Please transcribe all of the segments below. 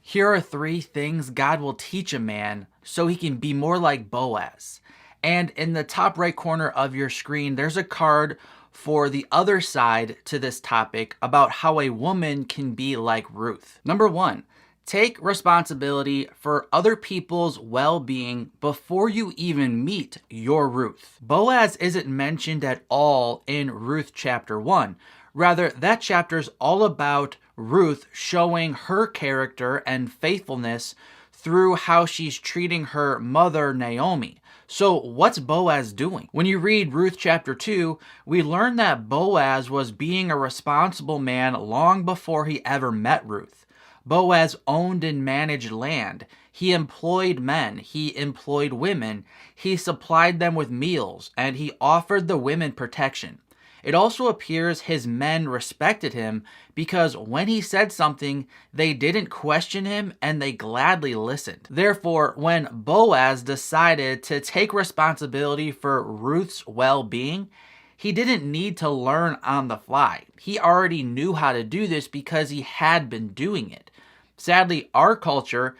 Here are 3 things God will teach a man so he can be more like Boaz. And in the top right corner of your screen, there's a card for the other side to this topic about how a woman can be like Ruth. Number 1, take responsibility for other people's well-being before you even meet your Ruth. Boaz isn't mentioned at all in Ruth chapter 1. Rather, that chapter is all about Ruth showing her character and faithfulness through how she's treating her mother, Naomi. So what's Boaz doing? When you read Ruth chapter 2, we learn that Boaz was being a responsible man long before he ever met Ruth. Boaz owned and managed land. He employed men. He employed women. He supplied them with meals, and he offered the women protection. It also appears his men respected him because when he said something, they didn't question him and they gladly listened. Therefore, when Boaz decided to take responsibility for Ruth's well-being, he didn't need to learn on the fly. He already knew how to do this because he had been doing it. Sadly, our culture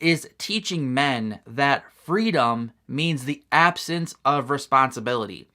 is teaching men that freedom means the absence of responsibility.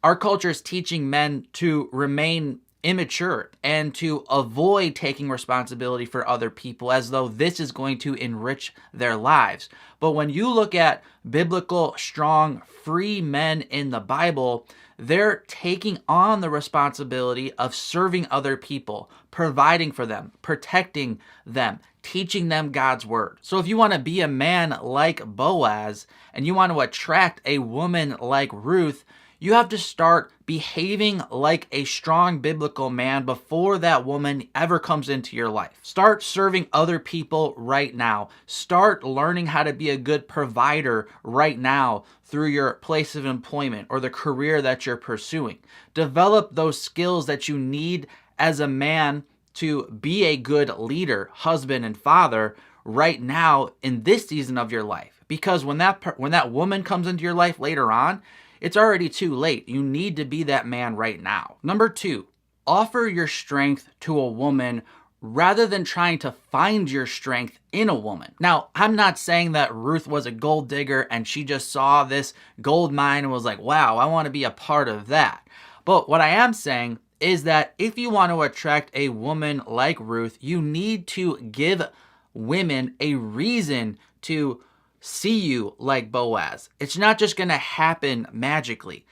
Our culture is teaching men to remain immature and to avoid taking responsibility for other people as though this is going to enrich their lives. But when you look at biblical, strong, free men in the Bible, they're taking on the responsibility of serving other people, providing for them, protecting them, teaching them God's word. So if you want to be a man like Boaz and you want to attract a woman like Ruth, you have to start behaving like a strong biblical man before that woman ever comes into your life. Start serving other people right now. Start learning how to be a good provider right now through your place of employment or the career that you're pursuing. Develop those skills that you need as a man to be a good leader, husband, and father right now in this season of your life. Because when that woman comes into your life later on, it's already too late. You need to be that man right now. Number 2, offer your strength to a woman rather than trying to find your strength in a woman. Now, I'm not saying that Ruth was a gold digger and she just saw this gold mine and was like, wow, I want to be a part of that. But what I am saying is that if you want to attract a woman like Ruth, you need to give women a reason to see you like Boaz. It's not just going to happen magically.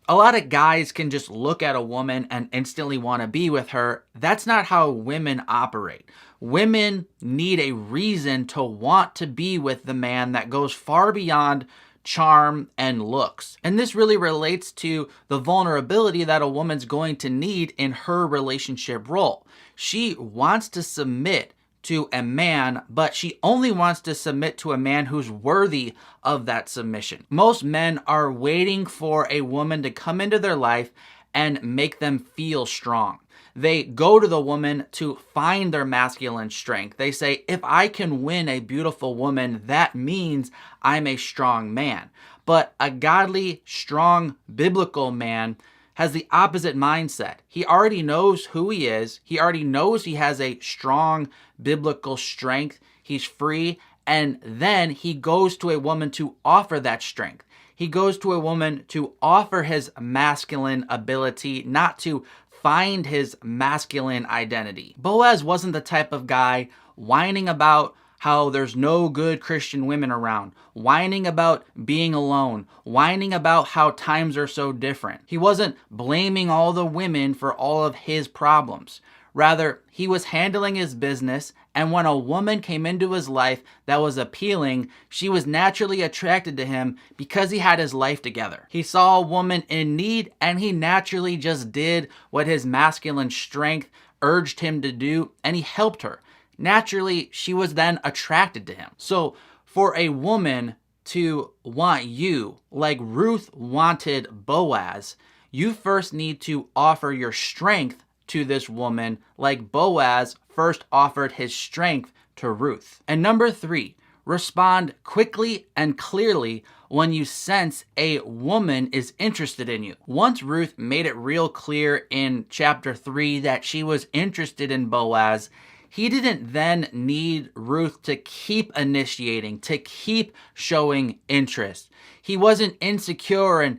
A lot of guys can just look at a woman and instantly want to be with her. That's not how women operate. Women need a reason to want to be with the man that goes far beyond charm and looks. And this really relates to the vulnerability that a woman's going to need in her relationship role. She wants to submit to a man, but she only wants to submit to a man who's worthy of that submission. Most men are waiting for a woman to come into their life and make them feel strong. They go to the woman to find their masculine strength. They say, if I can win a beautiful woman, that means I'm a strong man. But a godly, strong, biblical man has the opposite mindset. He already knows who he is. He already knows he has a strong biblical strength. He's free. And then he goes to a woman to offer that strength. He goes to a woman to offer his masculine ability, not to find his masculine identity. Boaz wasn't the type of guy whining about how there's no good Christian women around, whining about being alone, whining about how times are so different. He wasn't blaming all the women for all of his problems. Rather, he was handling his business, and when a woman came into his life that was appealing, she was naturally attracted to him because he had his life together. He saw a woman in need, and he naturally just did what his masculine strength urged him to do, and he helped her. Naturally, she was then attracted to him. So for a woman to want you like Ruth wanted Boaz, you first need to offer your strength to this woman like Boaz first offered his strength to Ruth. And number 3, respond quickly and clearly when you sense a woman is interested in you. Once Ruth made it real clear in chapter 3 that she was interested in Boaz, he didn't then need Ruth to keep initiating, to keep showing interest. He wasn't insecure and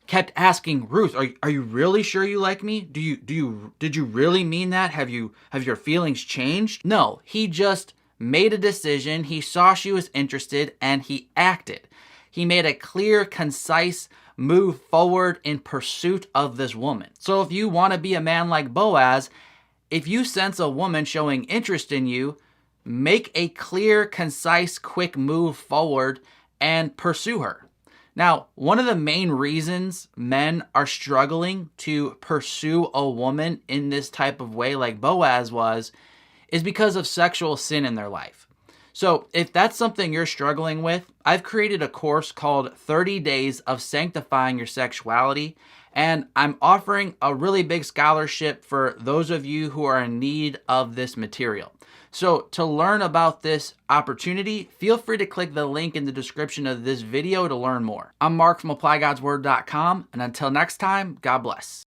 kept asking Ruth, are you really sure you like me? Did you really mean that? Have your feelings changed? No, he just made a decision. He saw she was interested and he acted. He made a clear, concise move forward in pursuit of this woman. So if you want to be a man like Boaz, if you sense a woman showing interest in you, make a clear, concise, quick move forward and pursue her. Now, one of the main reasons men are struggling to pursue a woman in this type of way like Boaz was is because of sexual sin in their life. So if that's something you're struggling with, I've created a course called 30 Days of Sanctifying Your Sexuality, and I'm offering a really big scholarship for those of you who are in need of this material. So to learn about this opportunity, feel free to click the link in the description of this video to learn more. I'm Mark from ApplyGodsWord.com, and until next time, God bless.